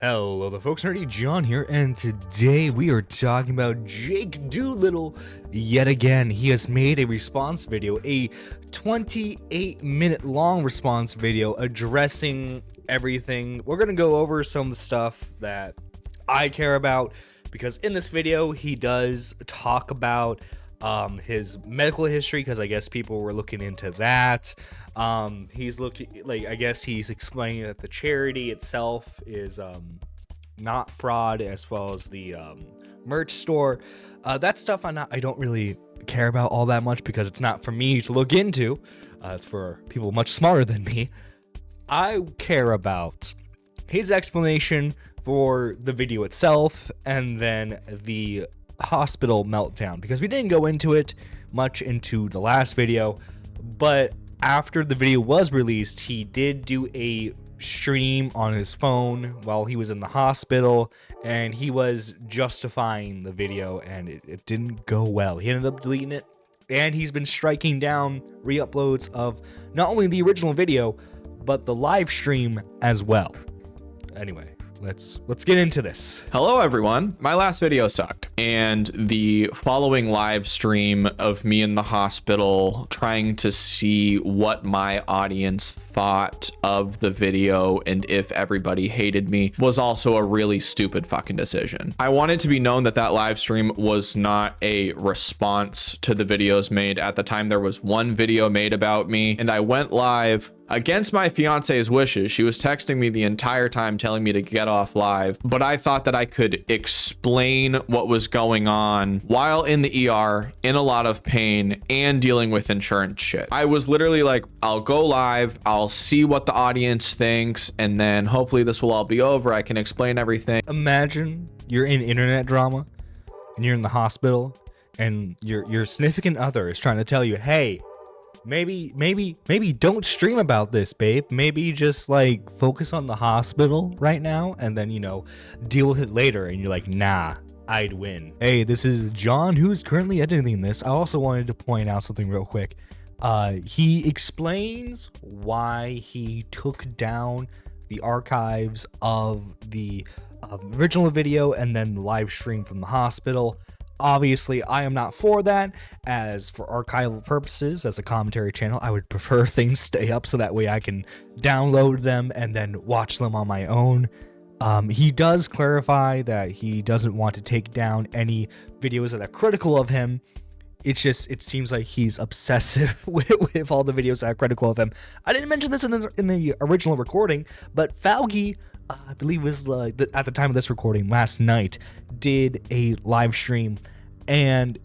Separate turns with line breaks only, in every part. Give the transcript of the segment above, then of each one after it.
Hello, the folks. Nerdy John here, and today we are talking about Jake Doolittle yet again. He has made a response video, a 28-minute long response video addressing everything. We're gonna go over some of the stuff that I care about because in this video he does talk about his medical history, because I guess people were looking into that. He's looking, like, I guess he's explaining that the charity itself is not fraud, as well as the merch store. That stuff I don't really care about all that much because it's not for me to look into. It's for people much smarter than me. I care about his explanation for the video itself, and then the hospital meltdown, because we didn't go into it much into the last video, but after the video was released, he did do a stream on his phone while he was in the hospital, and he was justifying the video, and it didn't go well. He ended up deleting it, and he's been striking down re-uploads of not only the original video but the live stream as well. Anyway, let's get into this.
Hello everyone. My last video sucked, and the following live stream of me in the hospital trying to see what my audience thought of the video and if everybody hated me was also a really stupid fucking decision. I want it to be known that that live stream was not a response to the videos made. At the time, there was one video made about me, and I went live against my fiance's wishes. She was texting me the entire time telling me to get off live, but I thought that I could explain what was going on while in the ER, in a lot of pain, and dealing with insurance shit. I was literally like, I'll go live, I'll see what the audience thinks, and then hopefully this will all be over. I can explain everything.
Imagine you're in internet drama and you're in the hospital, and your significant other is trying to tell you, hey, maybe don't stream about this, babe. Maybe just like focus on the hospital right now, and then, you know, deal with it later. And you're like, nah, I'd win. Hey, this is John, who's currently editing this. I also wanted to point out something real quick. He explains why he took down the archives of the original video and then the live stream from the hospital. Obviously, I am not for that. As for archival purposes, as a commentary channel, I would prefer things stay up so that way I can download them and then watch them on my own. He does clarify that he doesn't want to take down any videos that are critical of him. It's just, it seems like he's obsessive with all the videos that are critical of him. I didn't mention this in the original recording, but Fauci, I believe it was at the time of this recording last night, did a live stream, and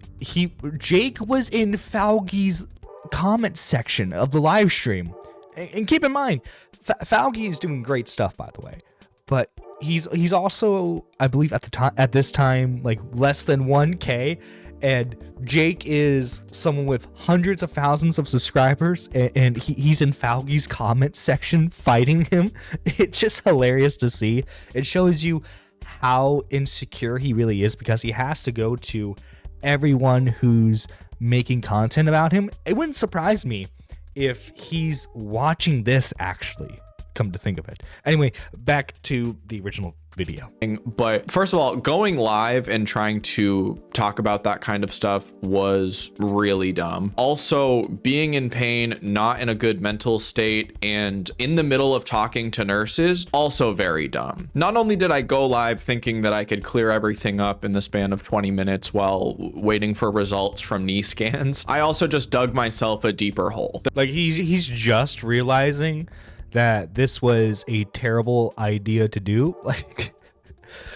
Jake was in Fauci's comment section of the live stream. And keep in mind, Fauci is doing great stuff, by the way, but he's also, I believe at this time, like less than 1K. And Jake is someone with hundreds of thousands of subscribers, and he's in Fauci's comment section fighting him. It's just hilarious to see. It shows you how insecure he really is, because he has to go to everyone who's making content about him. It wouldn't surprise me if he's watching this, actually, come to think of it. Anyway, back to the original video.
But first of all, going live and trying to talk about that kind of stuff was really dumb. Also, being in pain, not in a good mental state, and in the middle of talking to nurses, also very dumb. Not only did I go live thinking that I could clear everything up in the span of 20 minutes while waiting for results from knee scans, I also just dug myself a deeper hole.
Like, he's just realizing that this was a terrible idea to do. Like,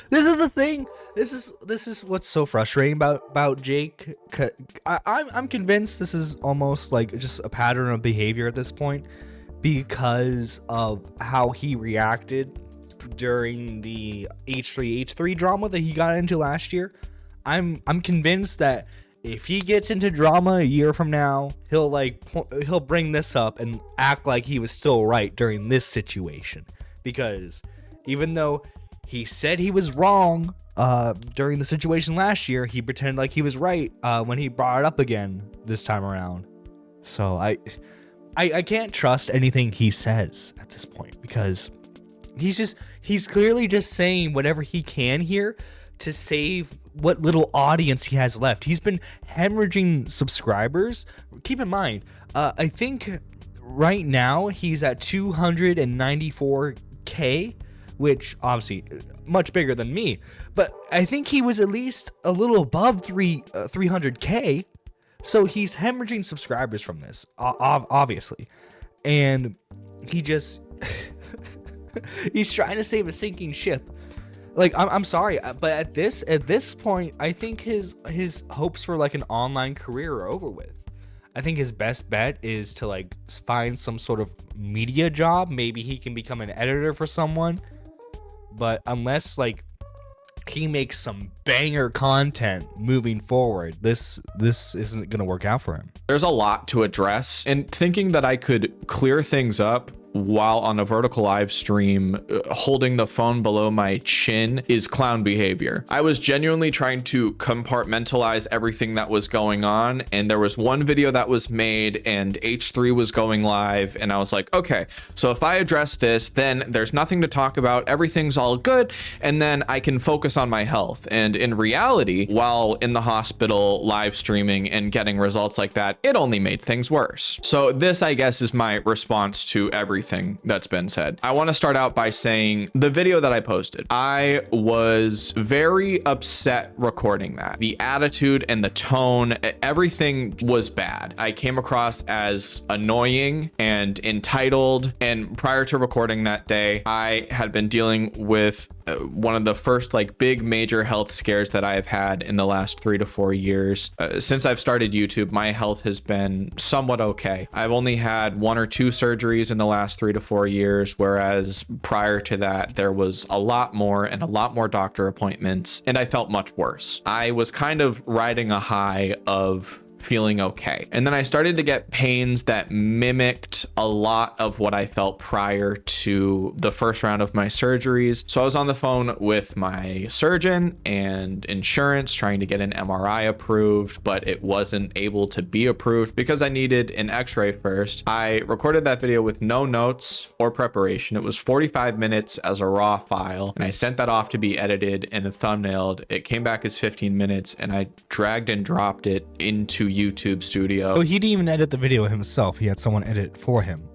this is the thing. This is what's so frustrating about Jake. I'm convinced this is almost like just a pattern of behavior at this point, because of how he reacted during the H3H3 drama that he got into last year. I'm convinced that if he gets into drama a year from now, he'll bring this up and act like he was still right during this situation. Because even though he said he was wrong during the situation last year, he pretended like he was right when he brought it up again this time around. So I can't trust anything he says at this point, because He's clearly just saying whatever he can here to save what little audience he has left. He's been hemorrhaging subscribers. Keep in mind, I think right now he's at 294K, which obviously much bigger than me, but I think he was at least a little above 300K. So he's hemorrhaging subscribers from this, obviously. And he just he's trying to save a sinking ship. Like, I'm sorry, but at this point, I think his hopes for like an online career are over with. I think his best bet is to like find some sort of media job. Maybe he can become an editor for someone. But unless like he makes some banger content moving forward, this isn't gonna work out for him.
There's a lot to address, and thinking that I could clear things up while on a vertical live stream holding the phone below my chin is clown behavior. I was genuinely trying to compartmentalize everything that was going on, and there was one video that was made and H3 was going live, and I was like, okay, so if I address this, then there's nothing to talk about, everything's all good, and then I can focus on my health. And in reality, while in the hospital live streaming and getting results like that, it only made things worse. So this, I guess, is my response to everything that's been said. I want to start out by saying the video that I posted, I was very upset recording that. The attitude and the tone, everything was bad. I came across as annoying and entitled, and prior to recording that day, I had been dealing with one of the first like big major health scares that I have had in the last 3 to 4 years. Since I've started YouTube, my health has been somewhat okay. I've only had 1 or 2 surgeries in the last 3 to 4 years, whereas prior to that, there was a lot more and a lot more doctor appointments, and I felt much worse. I was kind of riding a high of feeling okay. And then I started to get pains that mimicked a lot of what I felt prior to the first round of my surgeries. So I was on the phone with my surgeon and insurance trying to get an MRI approved, but it wasn't able to be approved because I needed an x-ray first. I recorded that video with no notes or preparation. It was 45 minutes as a raw file, and I sent that off to be edited and thumbnailed. It came back as 15 minutes, and I dragged and dropped it into YouTube Studio.
Oh, he didn't even edit the video himself. He had someone edit it for him.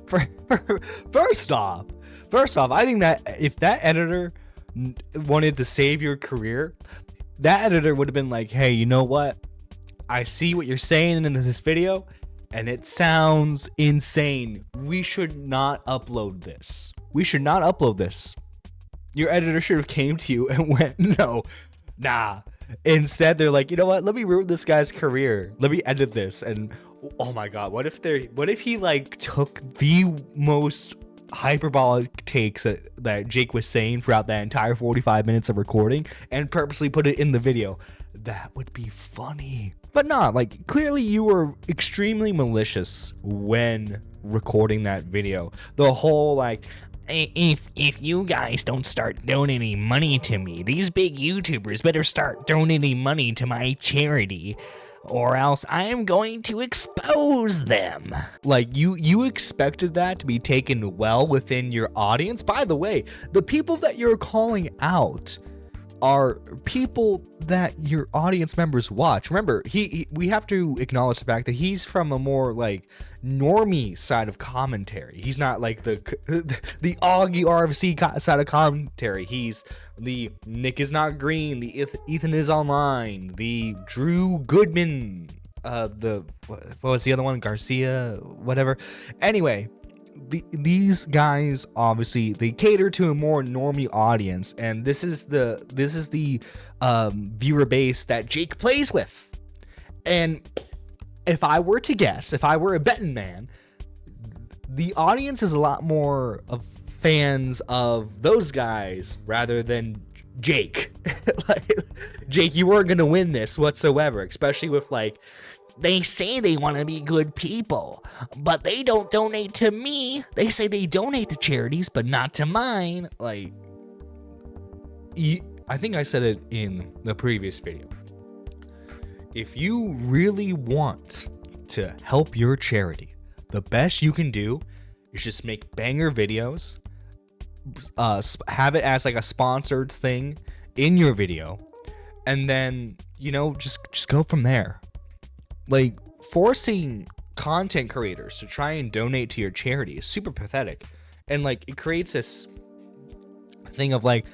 First off, I think that if that editor wanted to save your career, that editor would have been like, hey, you know what? I see what you're saying in this video, and it sounds insane. We should not upload this. Your editor should have came to you and went, no, nah. Instead, they're like, you know what? Let me ruin this guy's career. Let me edit this. And oh my god, what if he like took the most hyperbolic takes that Jake was saying throughout that entire 45 minutes of recording and purposely put it in the video? That would be funny. But nah, like clearly you were extremely malicious when recording that video. The whole like, if you guys don't start donating money to me, these big YouTubers better start donating money to my charity, or else I am going to expose them. Like you expected that to be taken well within your audience. By the way, the people that you're calling out are people that your audience members watch. Remember, we have to acknowledge the fact that he's from a more like normie side of commentary. He's not like the Augie RFC side of commentary. He's the Nick is not green, the Ethan is online, the Drew Goodman, what was the other one? Garcia, whatever. Anyway, these guys obviously they cater to a more normie audience, and this is the viewer base that Jake plays with. And if I were to guess, if I were a betting man, the audience is a lot more of fans of those guys rather than Jake. Like, Jake, you weren't gonna win this whatsoever, especially with like, they say they want to be good people, but they don't donate to me. They say they donate to charities, but not to mine. Like, I think I said it in the previous video. If you really want to help your charity, the best you can do is just make banger videos, have it as like a sponsored thing in your video, and then just go from there. Like, forcing content creators to try and donate to your charity is super pathetic, and like it creates this thing of like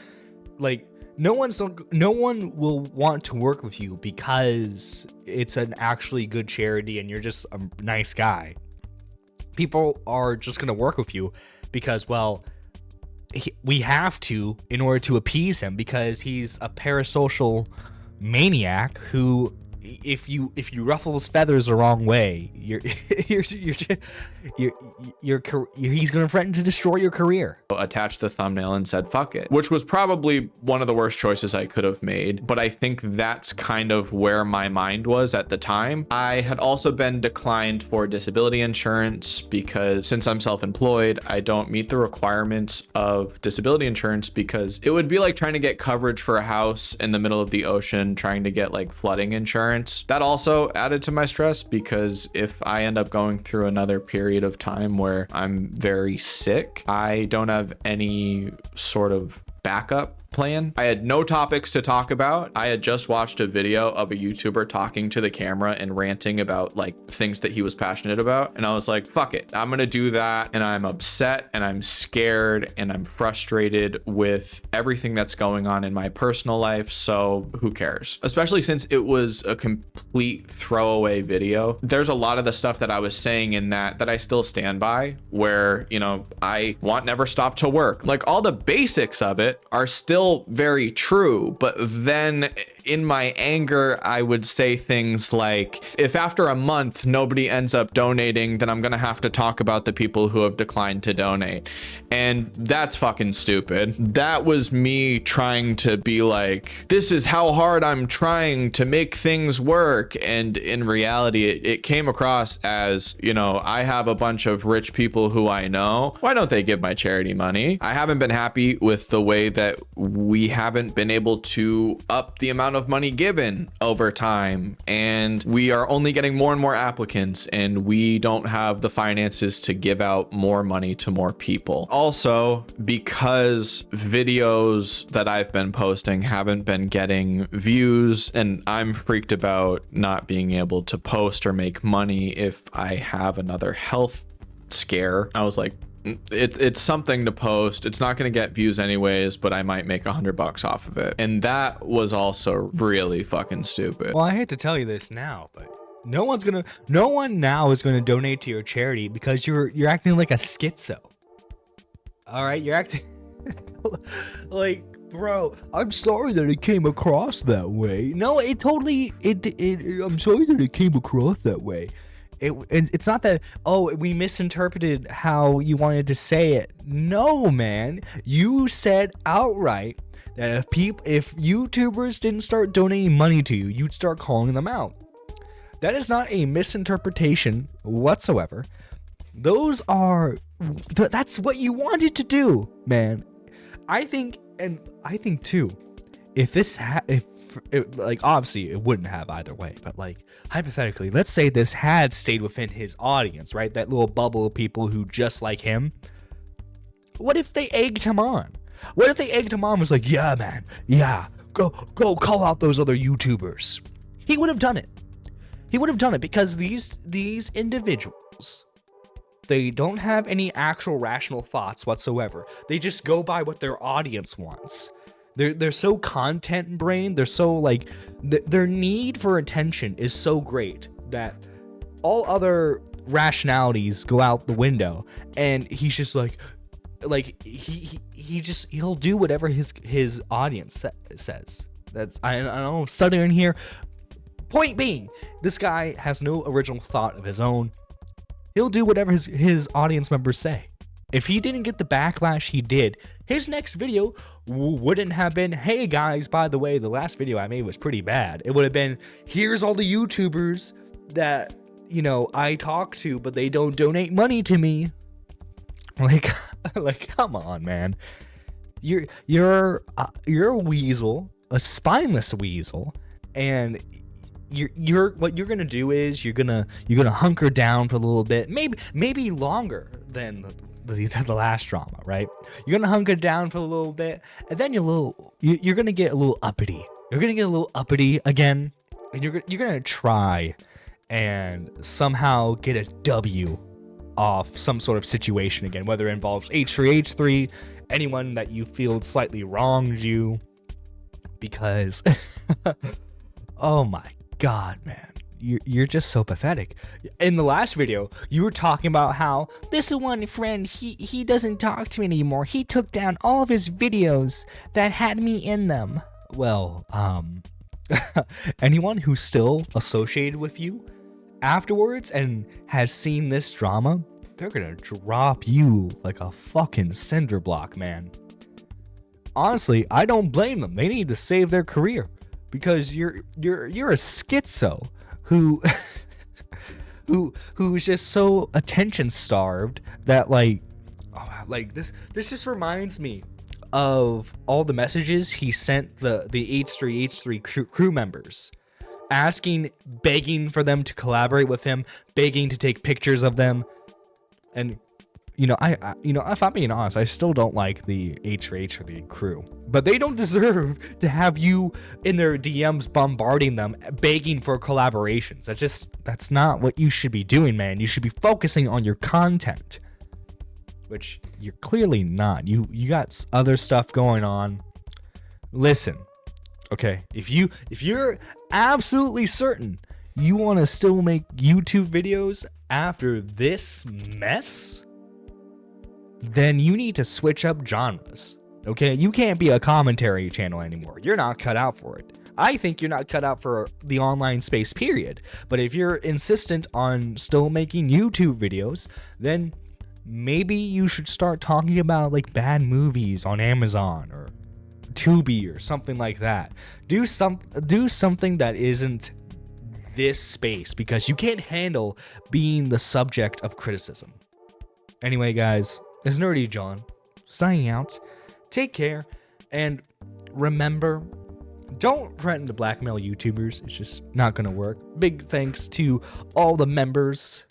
no one will want to work with you because it's an actually good charity and you're just a nice guy. People are just going to work with you because, well, we have to, in order to appease him, because he's a parasocial maniac who, if you ruffle his feathers the wrong way, he's going to threaten to destroy your career.
Attached the thumbnail and said fuck it, which was probably one of the worst choices I could have made, but I think that's kind of where my mind was at the time. I had also been declined for disability insurance because since I'm self-employed, I don't meet the requirements of disability insurance, because it would be like trying to get coverage for a house in the middle of the ocean, trying to get like flooding insurance. That also added to my stress, because if I end up going through another period of time where I'm very sick, I don't have any sort of backup plan. I had no topics to talk about. I had just watched a video of a YouTuber talking to the camera and ranting about like things that he was passionate about. And I was like, fuck it, I'm gonna do that. And I'm upset and I'm scared and I'm frustrated with everything that's going on in my personal life. So who cares? Especially since it was a complete throwaway video. There's a lot of the stuff that I was saying in that I still stand by, where, I want never stop to work. Like, all the basics of it are still very true, but then in my anger I would say things like, if after a month nobody ends up donating, then I'm gonna have to talk about the people who have declined to donate, and that's fucking stupid. That was me trying to be like, this is how hard I'm trying to make things work, and in reality it came across as, I have a bunch of rich people who I know, why don't they give my charity money? I haven't been happy with the way that we haven't been able to up the amount of money given over time, and we are only getting more and more applicants, and we don't have the finances to give out more money to more people. Also, because videos that I've been posting haven't been getting views, and I'm freaked about not being able to post or make money if I have another health scare, I was like, it's something to post. It's not going to get views anyways, but I might make $100 off of it. And that was also really fucking stupid.
Well, I hate to tell you this now, but no one now is gonna donate to your charity because you're acting like a schizo. All right, you're acting like, bro, I'm sorry that it came across that way. No, I'm sorry that it came across that way. It's not that, oh, we misinterpreted how you wanted to say it. No, man, you said outright that if YouTubers didn't start donating money to you, you'd start calling them out. That is not a misinterpretation whatsoever. That's what you wanted to do, man. I think too, like, obviously it wouldn't have either way, but like, hypothetically, let's say this had stayed within his audience, right? That little bubble of people who just like him. What if they egged him on? What if they egged him on and was like, yeah, man, yeah, go call out those other YouTubers? He would have done it. He would have done it because these individuals, they don't have any actual rational thoughts whatsoever. They just go by what their audience wants. They're so content brain. They're so like, their need for attention is so great that all other rationalities go out the window. And he's just like he'll do whatever his audience says. That's I don't know, stuttering here. Point being, this guy has no original thought of his own. He'll do whatever his audience members say. If he didn't get the backlash he did, his next video wouldn't have been, hey guys, by the way, the last video I made was pretty bad. It would have been, here's all the YouTubers that, I talk to, but they don't donate money to me. Like, come on, man. You're a weasel, a spineless weasel, and you're what you're gonna do is you're gonna hunker down for a little bit, maybe longer than the last drama, right? You're gonna hunker down for a little bit, and then you're gonna get a little uppity. You're gonna get a little uppity again, and you're gonna try and somehow get a W off some sort of situation again, whether it involves H3, anyone that you feel slightly wronged you, because oh my god, man, you're just so pathetic. In the last video, you were talking about how this one friend, he doesn't talk to me anymore. He took down all of his videos that had me in them. Well, anyone who's still associated with you afterwards and has seen this drama, they're gonna drop you like a fucking cinder block, man. Honestly, I don't blame them. They need to save their career, because you're a schizo who who's just so attention starved that like this just reminds me of all the messages he sent the H3 crew members, begging for them to collaborate with him, begging to take pictures of them. And I if I'm being honest, I still don't like the H or the crew, but they don't deserve to have you in their DMs bombarding them, begging for collaborations. That's not what you should be doing, man. You should be focusing on your content, which you're clearly not. You got other stuff going on. Listen, okay, if you're absolutely certain you want to still make YouTube videos after this mess, then you need to switch up genres. Okay, you can't be a commentary channel anymore. You're not cut out for it. I think you're not cut out for the online space, period. But if you're insistent on still making YouTube videos, then maybe you should start talking about like bad movies on Amazon or Tubi or something like that. Do something that isn't this space, because you can't handle being the subject of criticism. Anyway, guys, it's Nerdy John signing out. Take care, and remember, don't threaten to blackmail YouTubers. It's just not gonna work. Big thanks to all the members